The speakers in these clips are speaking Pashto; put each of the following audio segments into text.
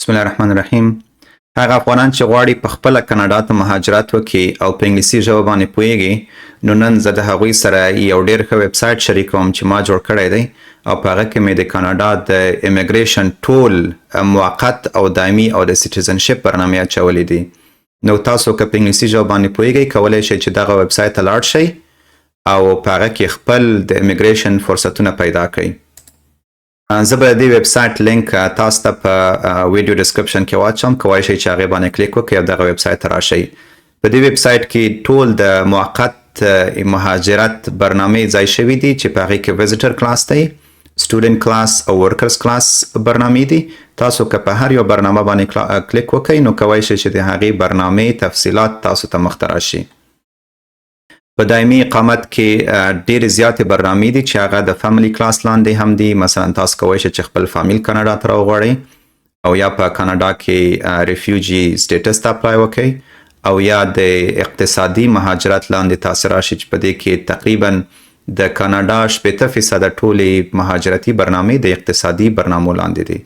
بسم الله الرحمن الرحیم. هغه افغانان چې غواړي په خپله کاناډا ته مهاجرت وکړي او په انګلیسي ژبه باندې پوهیږي، نو نن زه د هغوی سره یو ډېر ښه ویب سایټ شریکوم چې ما جوړ کړی دی او په هغه کې مې د کاناډا د امیګریشن ټول موقت او دایمي او د سټیزنشپ برنامې اچولې دي. نو تاسو که په انګلیسي ژبه باندې پوهیږئ، کولی شئ چې دغه ویب سایټ ته لاړ شئ او په هغه کې خپل د امیګریشن فرصتونه پیدا کړئ. زه به د دې ویب سایټ لینک تاسو ته په ویډیو ډسکرپشن کې واچوم، کولی شئ چې هغې باندې کلیک وکړئ او دغه ویب سایټ ته راشئ. په دې ویب سایټ کې ټول د موقت مهاجرت برنامې ځای شوي دي چې په هغې کې ویزیټر کلاس دی، سټوډنټ کلاس او ورکرز کلاس برنامې دي. تاسو که په هر یو برنامه باندې کلیک وکړئ، نو کولی شئ چې د هغې برنامې تفصیلات تاسو ته مخته راشي. په دایمي اقامت کې ډېرې زیاتې برنامې دي چې هغه د فیملی کلاس لاندې هم دي. مثلا تاسو کولی شئ چې خپل فامیل کاناډا ته راوغواړئ او یا په کاناډا کې ریفیوجي سټیټس ته اپلای وکړئ او یا د اقتصادي مهاجرت لاندې تاسو راشئ چې په دې کې تقریبا د کاناډا 80% ټولې مهاجرتي برنامې د اقتصادي برنامو لاندې دي.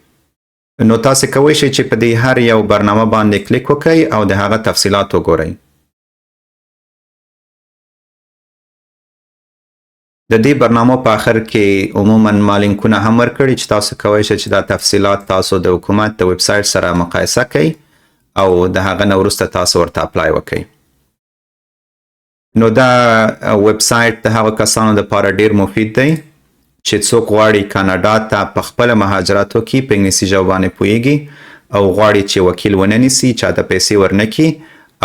نو تاسو کولی شئ چې په دې هر یو برنامه باندې کلیک وکړئ او د هغه تفصیلات وګورئ. د دې برنامو په آخر کې عموما ما لینکونه هم ورکړي چې تاسو کولی شئ چې دا تفصیلات تاسو د حکومت د ویب سایټ سره مقایسه کړئ او د هغه نه وروسته تاسو ورته اپلای وکړئ. نو دا ویب سایټ د هغو کسانو لپاره ډیر مفید دی چې څوک غواړي کاناډا ته په خپله مهاجرت وکړي، په انګلیسي ژبه باندې پوهیږي او غواړي چې وکیل ونه نیسي، چاته پیسې ورنکړي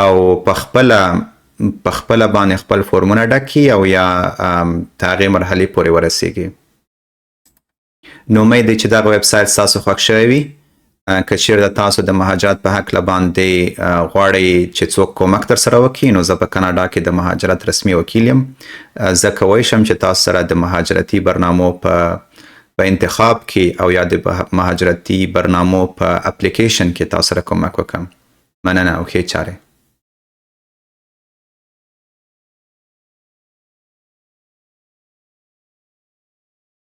او په خپله باندې خپل فورمونه ډک کړي او یا د هغې مرحلې پورې ورسیږي. نو امید دی چې دغه ویب سایټ ستاسو خوښ شوی وي. که چیرته تاسو د مهاجرت په هکله باندې غواړئ چې څوک کومک درسره وکړي، نو زه په کاناډا کې د مهاجرت رسمي وکیل یم. زه کولی شم چې تاسو سره د مهاجرتي برنامو په انتخاب کې او یا د مهاجرتي برنامو په اپلیکیشن کې تاسو سره کومک وکړم. مننه او ښې چارې.